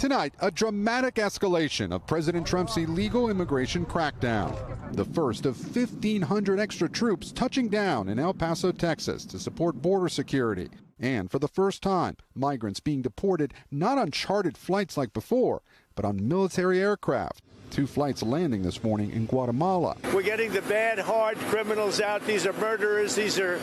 Tonight, a dramatic escalation of President Trump's illegal immigration crackdown. The first of 1,500 extra troops touching down in El Paso, Texas to support border security. And for the first time, migrants being deported not on chartered flights like before, but on military aircraft. 2 flights landing this morning in Guatemala. We're getting the bad, hard criminals out. These are murderers. These are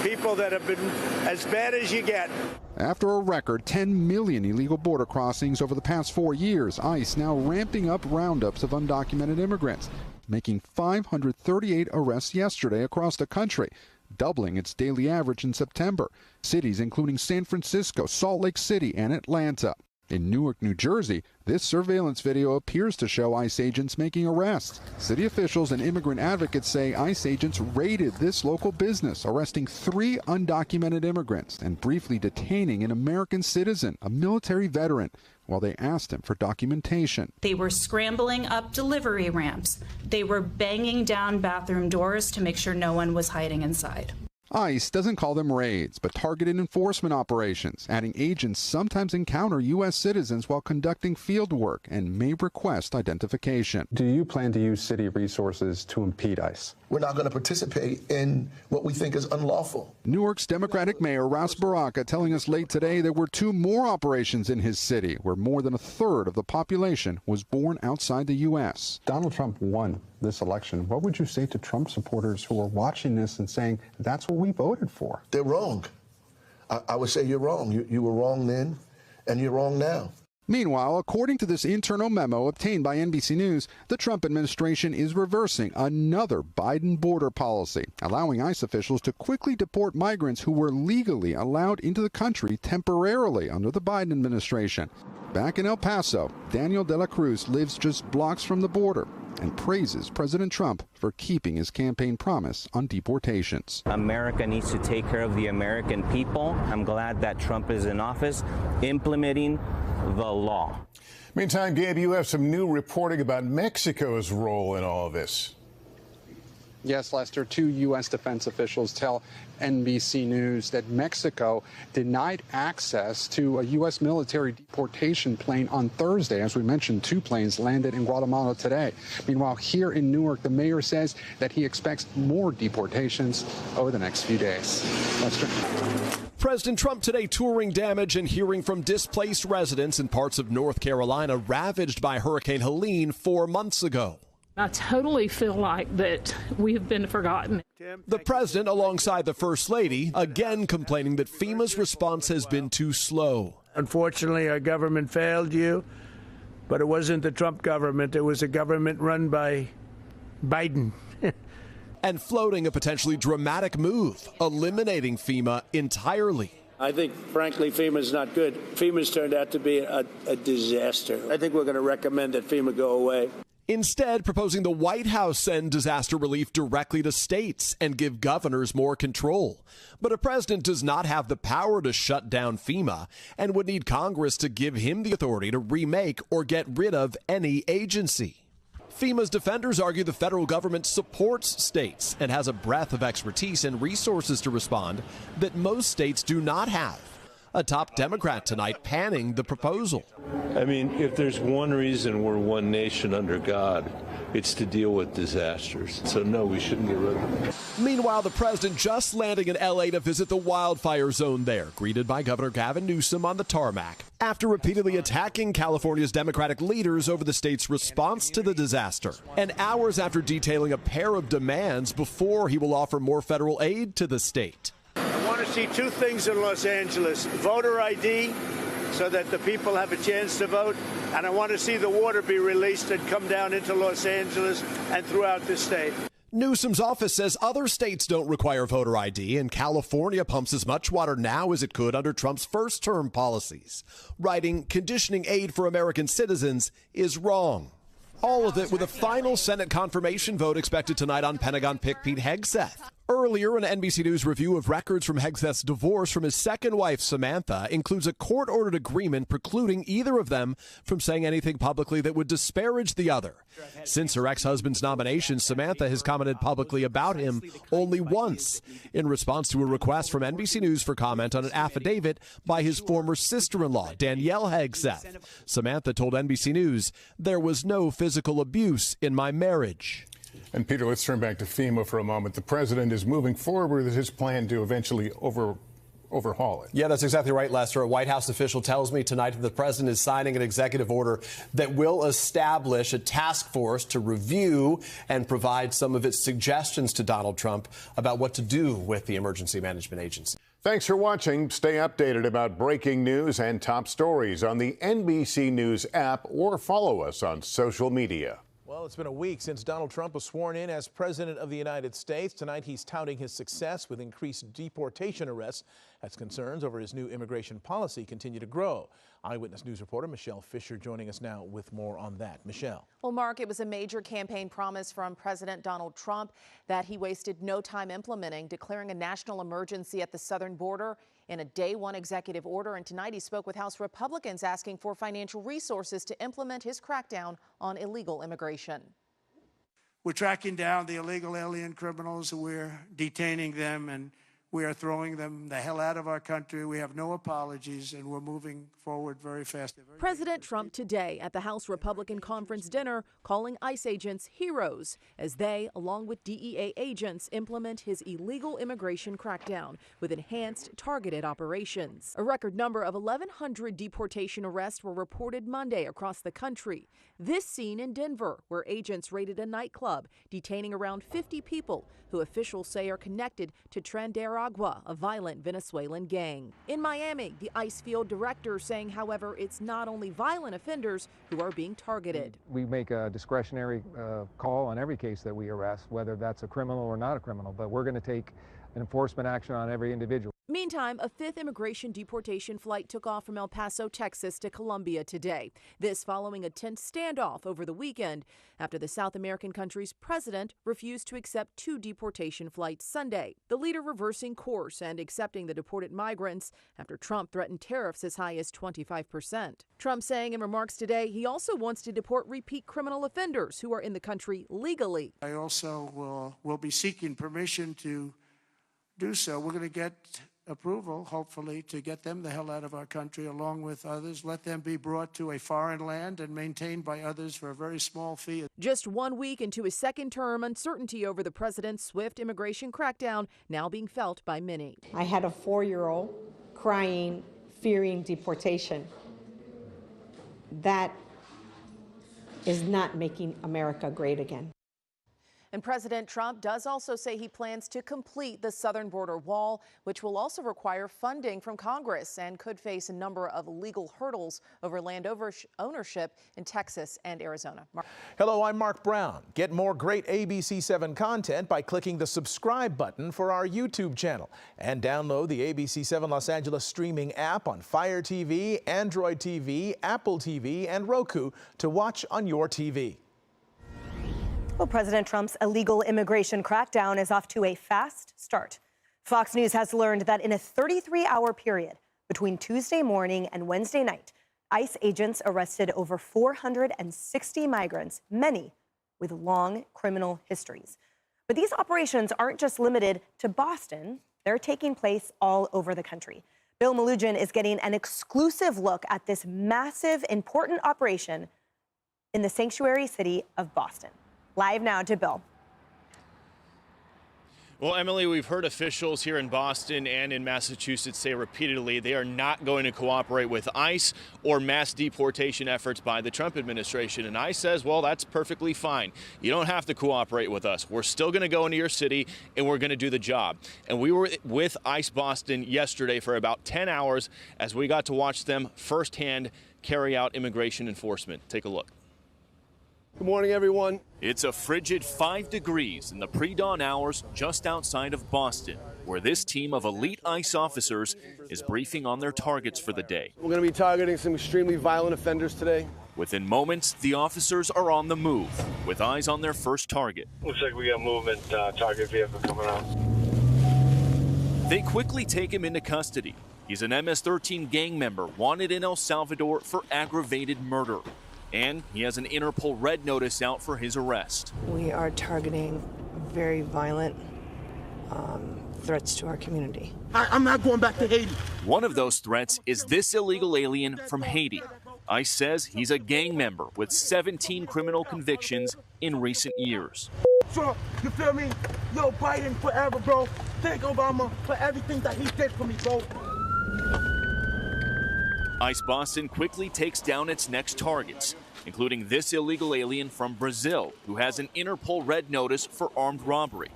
people that have been as bad as you get. After a record 10 million illegal border crossings over the past 4 years, ICE now ramping up roundups of undocumented immigrants, making 538 arrests yesterday across the country, doubling its daily average in September. Cities including San Francisco, Salt Lake City, and Atlanta. In Newark, New Jersey, this surveillance video appears to show ICE agents making arrests. City officials and immigrant advocates say ICE agents raided this local business, arresting 3 undocumented immigrants and briefly detaining an American citizen, a military veteran, while they asked him for documentation. They were scrambling up delivery ramps. They were banging down bathroom doors to make sure no one was hiding inside. ICE doesn't call them raids, but targeted enforcement operations, adding agents sometimes encounter U.S. citizens while conducting field work and may request identification. Do you plan to use city resources to impede ICE? We're not going to participate in what we think is unlawful. Newark's Democratic Mayor Ras Baraka telling us late today there were 2 more operations in his city where more than a third of the population was born outside the U.S. Donald Trump won this election. What would you say to Trump supporters who are watching this and saying, that's what we voted for? They're wrong. I would say you're wrong. You were wrong then, and you're wrong now. Meanwhile, according to this internal memo obtained by NBC News, the Trump administration is reversing another Biden border policy, allowing ICE officials to quickly deport migrants who were legally allowed into the country temporarily under the Biden administration. Back in El Paso, Daniel de la Cruz lives just blocks from the border and praises President Trump for keeping his campaign promise on deportations. America needs to take care of the American people. I'm glad that Trump is in office implementing the law. Meantime, Gabe, you have some new reporting about Mexico's role in all of this. Yes, Lester, 2 U.S. defense officials tell NBC News that Mexico denied access to a U.S. military deportation plane on Thursday. As we mentioned, 2 planes landed in Guatemala today. Meanwhile, here in Newark, the mayor says that he expects more deportations over the next few days. Lester. President Trump today touring damage and hearing from displaced residents in parts of North Carolina ravaged by Hurricane Helene 4 months ago. I totally feel like that we have been forgotten. The president, alongside the First Lady, again complaining that FEMA's response has been too slow. Unfortunately, our government failed you, but it wasn't the Trump government. It was a government run by Biden. And floating a potentially dramatic move, eliminating FEMA entirely. I think, frankly, FEMA's not good. FEMA's turned out to be a disaster. I think we're going to recommend that FEMA go away. Instead, proposing the White House send disaster relief directly to states and give governors more control. But a president does not have the power to shut down FEMA and would need Congress to give him the authority to remake or get rid of any agency. FEMA's defenders argue the federal government supports states and has a breadth of expertise and resources to respond that most states do not have. A top Democrat tonight panning the proposal. I mean, if there's one reason we're one nation under God, it's to deal with disasters. So no, we shouldn't get rid of it. Meanwhile, the president just landing in L.A. to visit the wildfire zone there, greeted by Governor Gavin Newsom on the tarmac, after repeatedly attacking California's Democratic leaders over the state's response to the disaster, and hours after detailing a pair of demands before he will offer more federal aid to the state. I want to see 2 things in Los Angeles: voter ID, so that the people have a chance to vote, and I want to see the water be released and come down into Los Angeles and throughout the state. Newsom's office says other states don't require voter ID, and California pumps as much water now as it could under Trump's first-term policies, writing, conditioning aid for American citizens is wrong. All of it with a final Senate confirmation vote expected tonight on Pentagon pick Pete Hegseth. Earlier, an NBC News review of records from Hegseth's divorce from his second wife, Samantha, includes a court-ordered agreement precluding either of them from saying anything publicly that would disparage the other. Since her ex-husband's nomination, Samantha has commented publicly about him only once, in response to a request from NBC News for comment on an affidavit by his former sister-in-law, Danielle Hegseth. Samantha told NBC News, "There was no physical abuse in my marriage." And Peter, let's turn back to FEMA for a moment. The president is moving forward with his plan to eventually overhaul it. Yeah, that's exactly right, Lester. A White House official tells me tonight that the president is signing an executive order that will establish a task force to review and provide some of its suggestions to Donald Trump about what to do with the Emergency Management Agency. Thanks for watching. Stay updated about breaking news and top stories on the NBC News app or follow us on social media. Well, it's been a week since Donald Trump was sworn in as President of the United States. Tonight, he's touting his success with increased deportation arrests as concerns over his new immigration policy continue to grow. Eyewitness News reporter Michelle Fisher joining us now with more on that. Michelle. Well, Mark, it was a major campaign promise from President Donald Trump that he wasted no time implementing, declaring a national emergency at the southern border in a day one executive order. And tonight he spoke with House Republicans asking for financial resources to implement his crackdown on illegal immigration. We're tracking down the illegal alien criminals. We're detaining them, and we are throwing them the hell out of our country. We have no apologies, and we're moving forward very fast. President Trump today at the House Republican conference dinner calling ICE agents heroes as they, along with DEA agents, implement his illegal immigration crackdown with enhanced targeted operations. A record number of 1,100 deportation arrests were reported Monday across the country. This scene in Denver, where agents raided a nightclub, detaining around 50 people who officials say are connected to Agua, a violent Venezuelan gang. In Miami, the ICE field director saying, however, it's not only violent offenders who are being targeted. We make a discretionary call on every case that we arrest, whether that's a criminal or not a criminal, but we're going to take an enforcement action on every individual. Meantime, a fifth immigration deportation flight took off from El Paso, Texas to Colombia today. This following a tense standoff over the weekend after the South American country's president refused to accept 2 deportation flights Sunday. The leader reversing course and accepting the deported migrants after Trump threatened tariffs as high as 25%. Trump saying in remarks today he also wants to deport repeat criminal offenders who are in the country legally. I also will be seeking permission to do so. We're going to get approval, hopefully, to get them the hell out of our country along with others. Let them be brought to a foreign land and maintained by others for a very small fee. Just 1 week into his second term, uncertainty over the president's swift immigration crackdown now being felt by many. I had a 4-year-old crying, fearing deportation. That is not making America great again. And President Trump does also say he plans to complete the southern border wall, which will also require funding from Congress and could face a number of legal hurdles over land ownership in Texas and Arizona. Hello, I'm Mark Brown. Get more great ABC7 content by clicking the subscribe button for our YouTube channel and download the ABC7 Los Angeles streaming app on Fire TV, Android TV, Apple TV, and Roku to watch on your TV. Well, President Trump's illegal immigration crackdown is off to a fast start. Fox News has learned that in a 33-hour period between Tuesday morning and Wednesday night, ICE agents arrested over 460 migrants, many with long criminal histories. But these operations aren't just limited to Boston. They're taking place all over the country. Bill Malugin is getting an exclusive look at this massive, important operation in the sanctuary city of Boston. Live now to Bill. Well, Emily, we've heard officials here in Boston and in Massachusetts say repeatedly they are not going to cooperate with ICE or mass deportation efforts by the Trump administration. And ICE says, well, that's perfectly fine. You don't have to cooperate with us. We're still going to go into your city and we're going to do the job. And we were with ICE Boston yesterday for about 10 hours as we got to watch them firsthand carry out immigration enforcement. Take a look. Good morning, everyone. It's a frigid 5 degrees in the pre-dawn hours just outside of Boston, where this team of elite ICE officers is briefing on their targets for the day. We're going to be targeting some extremely violent offenders today. Within moments, the officers are on the move, with eyes on their first target. Looks like we got movement, target vehicle coming out. They quickly take him into custody. He's an MS-13 gang member wanted in El Salvador for aggravated murder. And he has an Interpol red notice out for his arrest. We are targeting very violent threats to our community. I'm not going back to Haiti. One of those threats is this illegal alien from Haiti. ICE says he's a gang member with 17 criminal convictions in recent years. Trump, you feel me? Yo, Biden forever, bro. Thank Obama for everything that he did for me, bro. ICE Boston quickly takes down its next targets, including this illegal alien from Brazil who has an Interpol red notice for armed robbery.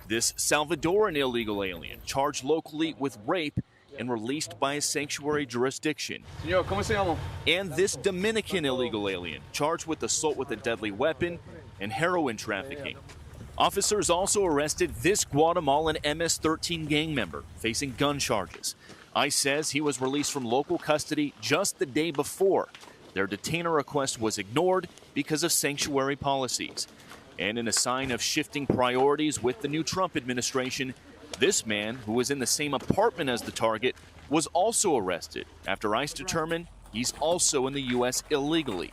This Salvadoran illegal alien charged locally with rape and released by a sanctuary jurisdiction. Señor, ¿cómo se llama? And this Dominican illegal alien charged with assault with a deadly weapon and heroin trafficking. Officers also arrested this Guatemalan MS-13 gang member facing gun charges. ICE says he was released from local custody just the day before. Their detainer request was ignored because of sanctuary policies. And in a sign of shifting priorities with the new Trump administration, this man, who was in the same apartment as the target, was also arrested after ICE determined he's also in the U.S. illegally.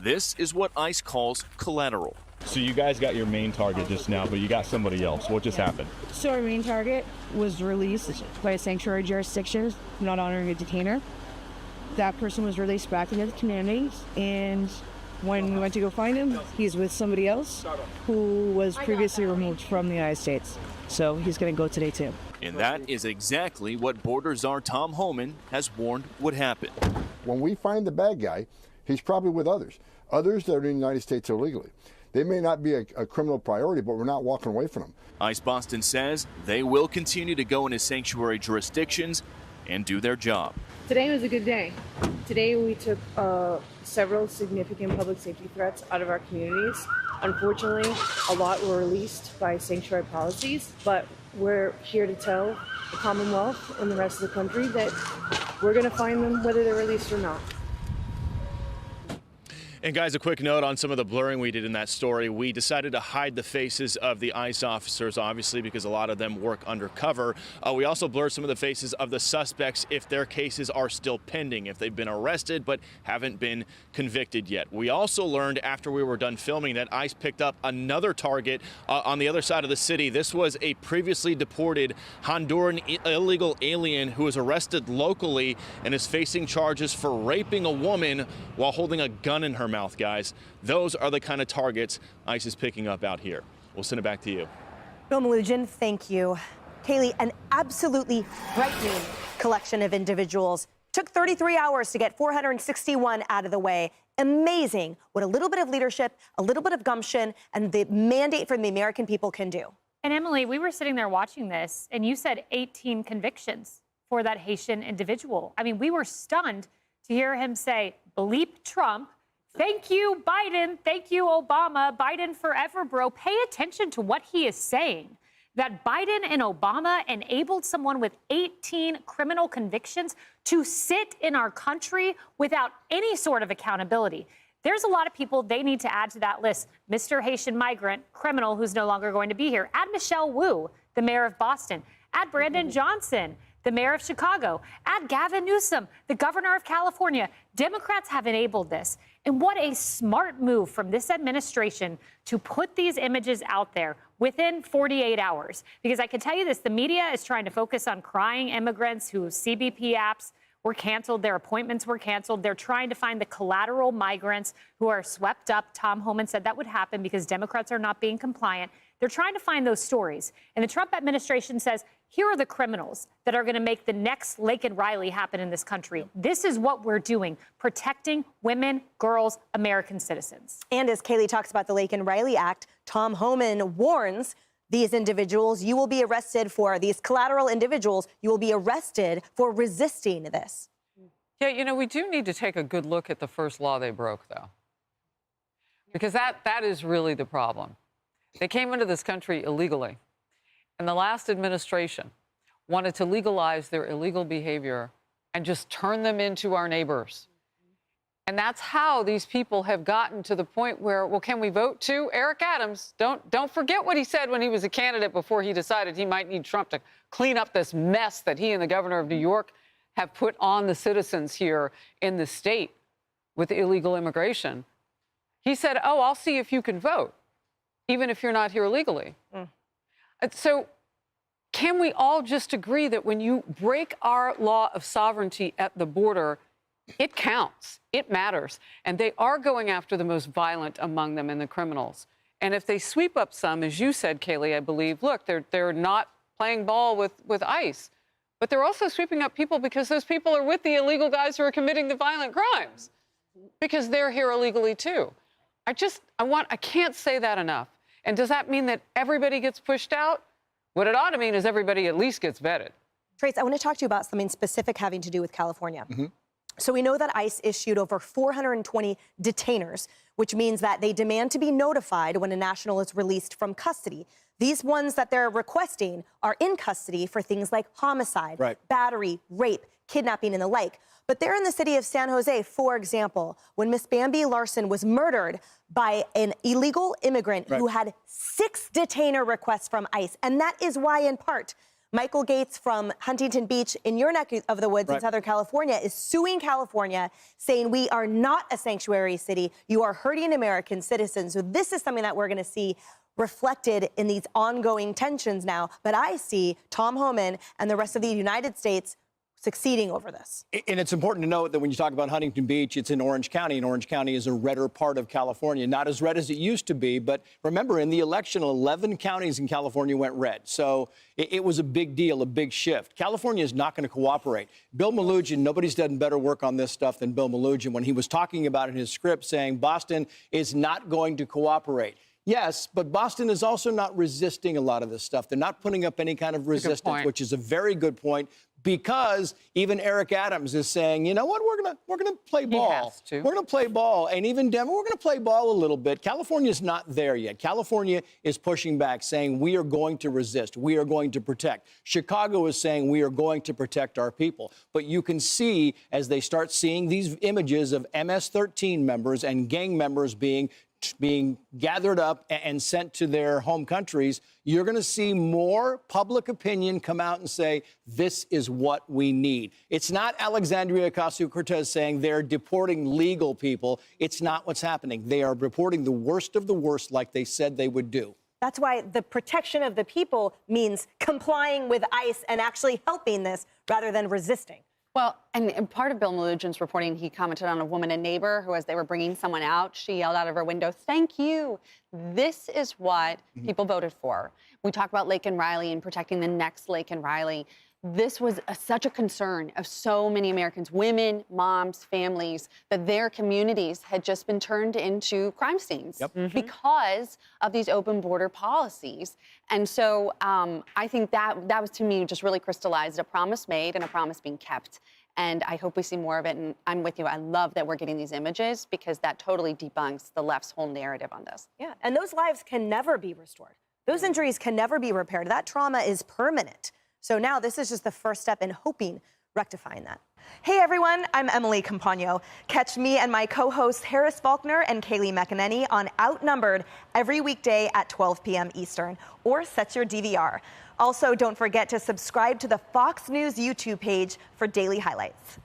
This is what ICE calls collateral. So you guys got your main target just now, but you got somebody else. What just happened? So our main target was released by a sanctuary jurisdiction, not honoring a detainer. That person was released back into the community, and when we went to go find him, he's with somebody else who was previously removed from the United States. So he's going to go today too. And that is exactly what Border Czar Tom Homan has warned would happen. When we find the bad guy, he's probably with others that are in the United States illegally. They may not be a criminal priority, but we're not walking away from them. ICE Boston says they will continue to go into sanctuary jurisdictions and do their job. Today was a good day. Today we took several significant public safety threats out of our communities. Unfortunately, a lot were released by sanctuary policies, but we're here to tell the Commonwealth and the rest of the country that we're going to find them whether they're released or not. And guys, a quick note on some of the blurring we did in that story. We decided to hide the faces of the ICE officers, obviously, because a lot of them work undercover. We also blurred some of the faces of the suspects if their cases are still pending, if they've been arrested but haven't been convicted yet. We also learned after we were done filming that ICE picked up another target on the other side of the city. This was a previously deported Honduran illegal alien who was arrested locally and is facing charges for raping a woman while holding a gun in her mouth, guys. Those are the kind of targets ICE is picking up out here. We'll send it back to you. Bill Malugin, thank you. Kaylee, an absolutely frightening collection of individuals. Took 33 hours to get 461 out of the way. Amazing what a little bit of leadership, a little bit of gumption, and the mandate from the American people can do. And Emily, we were sitting there watching this, and you said 18 convictions for that Haitian individual. I mean, we were stunned to hear him say, bleep Trump. Thank you, Biden. Thank you, Obama. Biden forever, bro. Pay attention to what he is saying. That Biden and Obama enabled someone with 18 criminal convictions to sit in our country without any sort of accountability. There's a lot of people they need to add to that list. Mr. Haitian migrant, criminal who's no longer going to be here. Add Michelle Wu, the mayor of Boston. Add Brandon Johnson, the mayor of Chicago. Add Gavin Newsom, the governor of California. Democrats have enabled this. And what a smart move from this administration to put these images out there within 48 hours. Because I can tell you this, the media is trying to focus on crying immigrants whose CBP apps were canceled, their appointments were canceled. They're trying to find the collateral migrants who are swept up. Tom Homan said that would happen because Democrats are not being compliant. They're trying to find those stories. And the Trump administration says, here are the criminals that are going to make the next Laken Riley happen in this country. This is what we're doing, protecting women, girls, American citizens. And as Kaylee talks about the Laken Riley Act, Tom Homan warns these individuals, you will be arrested for, these collateral individuals, you will be arrested for resisting this. Yeah, you know, we do need to take a good look at the first law they broke, though. Because that is really the problem. They came into this country illegally. And the last administration wanted to legalize their illegal behavior and just turn them into our neighbors. And that's how these people have gotten to the point where, well, can we vote too? Eric Adams, don't forget what he said when he was a candidate before he decided he might need Trump to clean up this mess that he and the governor of New York have put on the citizens here in the state with illegal immigration. He said, oh, I'll see if you can vote, even if you're not here legally. So can we all just agree that when you break our law of sovereignty at the border, it counts, it matters, and they are going after the most violent among them and the criminals. And if they sweep up some, as you said, Kaylee, I believe, look, they're not playing ball with ICE, but they're also sweeping up people because those people are with the illegal guys who are committing the violent crimes because they're here illegally too. I can't say that enough. And does that mean that everybody gets pushed out? What it ought to mean is everybody at least gets vetted. Trace, I want to talk to you about something specific having to do with California. So we know that ICE issued over 420 detainers, which means that they demand to be notified when a national is released from custody. These ones that they're requesting are in custody for things like homicide, battery, rape, kidnapping, and the like. But they're in the city of San Jose, for example, when Miss Bambi Larson was murdered by an illegal immigrant who had 6 detainer requests from ICE. And that is why, in part, Michael Gates from Huntington Beach in your neck of the woods in Southern California is suing California, saying we are not a sanctuary city. You are hurting American citizens. So this is something that we're going to see reflected in these ongoing tensions now. But I see Tom Homan and the rest of the United States succeeding over this. And it's important to note that when you talk about Huntington Beach, it's in Orange County, and Orange County is a redder part of California. Not as red as it used to be, but remember, in the election, 11 counties in California went red. So it was a big deal, a big shift. California is not going to cooperate. Bill Melugin, nobody's done better work on this stuff than Bill Melugin when he was talking about in his script saying Boston is not going to cooperate. Yes, but Boston is also not resisting a lot of this stuff. They're not putting up any kind of resistance, which is a very good point, because even Eric Adams is saying, you know what, we're gonna play ball. He has to. We're gonna play ball, and even Denver, we're gonna play ball a little bit. California's not there yet. California is pushing back, saying we are going to resist, we are going to protect. Chicago is saying we are going to protect our people. But you can see as they start seeing these images of MS-13 members and gang members being gathered up and sent to their home countries, you're going to see more public opinion come out and say, this is what we need. It's not Alexandria Ocasio-Cortez saying they're deporting legal people. It's not what's happening. They are reporting the worst of the worst like they said they would do. That's why the protection of the people means complying with ICE and actually helping this rather than resisting. Well, and part of Bill Melugin's reporting, he commented on a woman, a neighbor, who, as they were bringing someone out, she yelled out of her window, "Thank you." This is what people voted for. We talk about Laken Riley and protecting the next Laken Riley. This was such a concern of so many Americans, women, moms, families, that their communities had just been turned into crime scenes because of these open border policies. And so I think that was, to me, just really crystallized a promise made and a promise being kept. And I hope we see more of it. And I'm with you. I love that we're getting these images because that totally debunks the left's whole narrative on this. Yeah, and those lives can never be restored. Those injuries can never be repaired. That trauma is permanent. So now this is just the first step in hoping rectifying that. Hey everyone, I'm Emily Campagno. Catch me and my co-hosts Harris Faulkner and Kaylee McEnany on Outnumbered every weekday at 12 p.m. Eastern, or set your DVR. Also, don't forget to subscribe to the Fox News YouTube page for daily highlights.